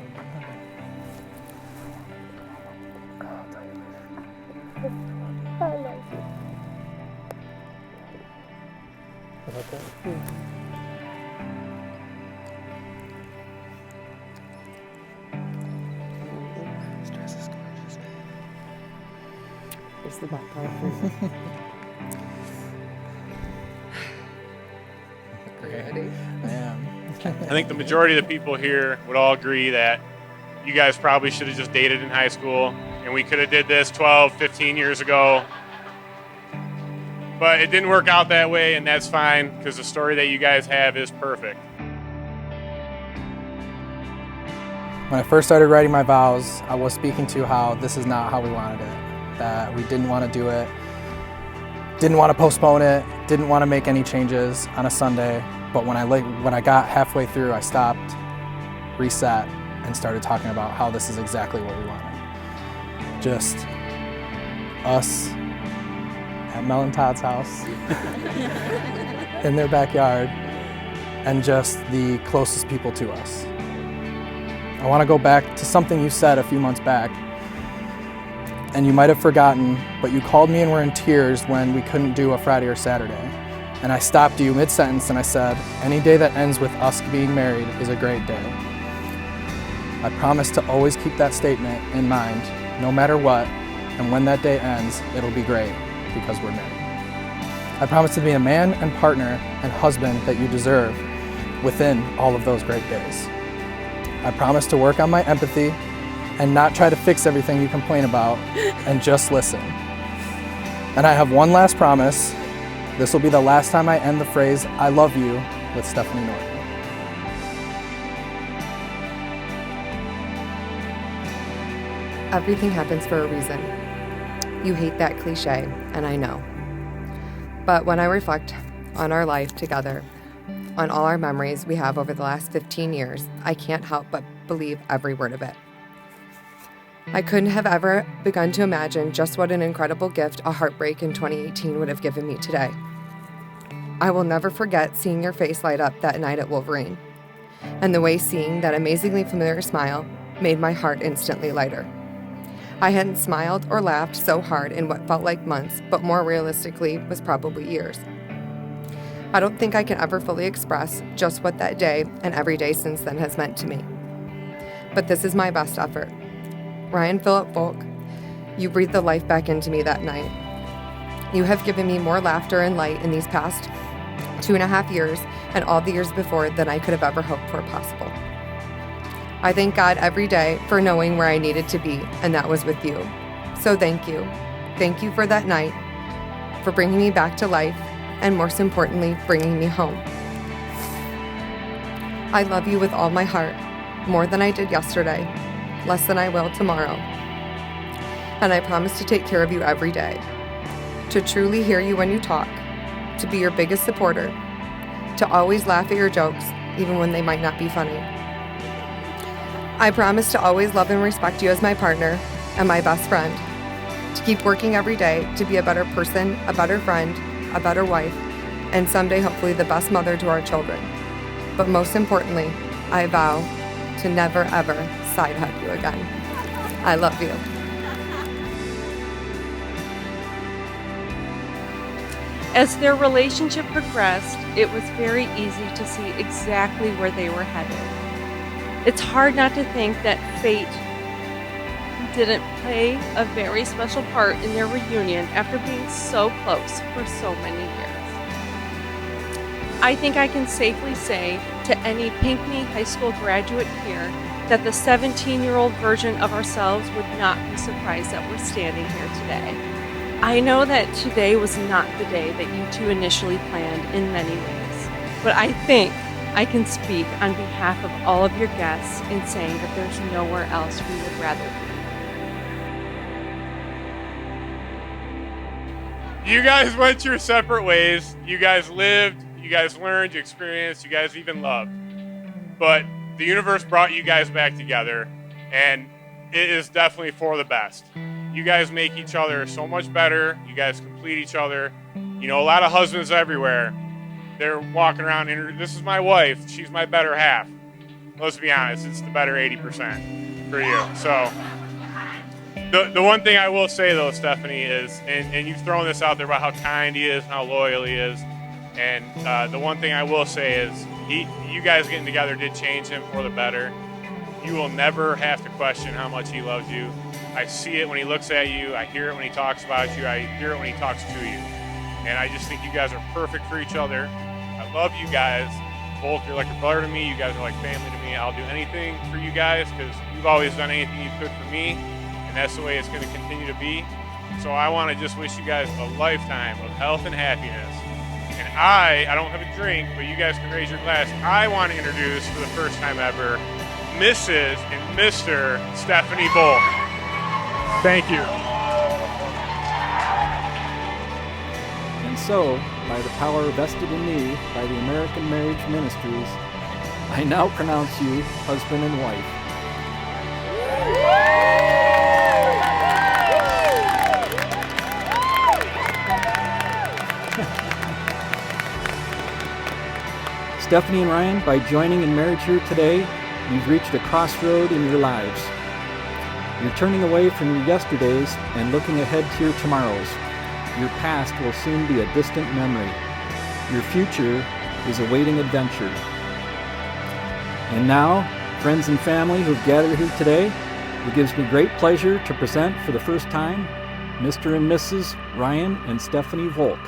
so good. I'll tell you later. I love you. How about that? This dress is gorgeous. It's the back part for you. Are you ready? I am. I think the majority of the people here would all agree that you guys probably should have just dated in high school, and we could have did this 12, 15 years ago. But it didn't work out that way, and that's fine, because the story that you guys have is perfect. When I first started writing my vows, I was speaking to how this is not how we wanted it, that we didn't want to do it, didn't want to postpone it, didn't want to make any changes on a Sunday. But when I got halfway through, I stopped, reset, and started talking about how this is exactly what we wanted. Just us at Mel and Todd's house, in their backyard, and just the closest people to us. I want to go back to something you said a few months back, and you might have forgotten, but you called me and were in tears when we couldn't do a Friday or Saturday. And I stopped you mid-sentence and I said, any day that ends with us being married is a great day. I promise to always keep that statement in mind, no matter what, and when that day ends, it'll be great, because we're married. I promise to be a man and partner and husband that you deserve within all of those great days. I promise to work on my empathy and not try to fix everything you complain about, and just listen. And I have one last promise. This will be the last time I end the phrase, I love you, with Stephanie Norton. Everything happens for a reason. You hate that cliche, and I know. But when I reflect on our life together, on all our memories we have over the last 15 years, I can't help but believe every word of it. I couldn't have ever begun to imagine just what an incredible gift a heartbreak in 2018 would have given me today. I will never forget seeing your face light up that night at Wolverine, and the way seeing that amazingly familiar smile made my heart instantly lighter. I hadn't smiled or laughed so hard in what felt like months, but more realistically was probably years. I don't think I can ever fully express just what that day and every day since then has meant to me. But this is my best effort. Ryan Phillip Volk, you breathed the life back into me that night. You have given me more laughter and light in these past 2.5 years and all the years before than I could have ever hoped for possible. I thank God every day for knowing where I needed to be, and that was with you. So thank you. Thank you for that night, for bringing me back to life, and most importantly, bringing me home. I love you with all my heart, more than I did yesterday, less than I will tomorrow. And I promise to take care of you every day, to truly hear you when you talk, to be your biggest supporter, to always laugh at your jokes, even when they might not be funny. I promise to always love and respect you as my partner and my best friend, to keep working every day to be a better person, a better friend, a better wife, and someday hopefully the best mother to our children. But most importantly, I vow to never ever side hug you again. I love you. As their relationship progressed, it was very easy to see exactly where they were headed. It's hard not to think that fate didn't play a very special part in their reunion after being so close for so many years. I think I can safely say to any Pinckney High School graduate here that the 17-year-old version of ourselves would not be surprised that we're standing here today. I know that today was not the day that you two initially planned in many ways, but I think I can speak on behalf of all of your guests in saying that there's nowhere else we would rather be. You guys went your separate ways. You guys lived, you guys learned, you experienced, you guys even loved. But the universe brought you guys back together, and it is definitely for the best. You guys make each other so much better. You guys complete each other. You know, a lot of husbands everywhere, they're walking around and this is my wife, she's my better half. let's be honest, it's the better 80% for you. So the one thing I will say though, Stephanie, is, and you've thrown this out there about how kind he is and how loyal he is, and the one thing I will say is you guys getting together did change him for the better. You will never have to question how much he loves you. I see it when he looks at you. I hear it when he talks about you. I hear it when he talks to you. And I just think you guys are perfect for each other. I love you guys. Both, you're like a brother to me. You guys are like family to me. I'll do anything for you guys because you've always done anything you could for me. And that's the way it's going to continue to be. So I want to just wish you guys a lifetime of health and happiness. And I don't have a drink, but you guys can raise your glass. I want to introduce for the first time ever, Mrs. and Mr. Stephanie Volk. Thank you. And so, by the power vested in me by the American Marriage Ministries, I now pronounce you husband and wife. Stephanie and Ryan, by joining in marriage here today, you've reached a crossroad in your lives. You're turning away from your yesterdays and looking ahead to your tomorrows. Your past will soon be a distant memory. Your future is awaiting adventure. And now, friends and family who've gathered here today, it gives me great pleasure to present for the first time Mr. and Mrs. Ryan and Stephanie Volk.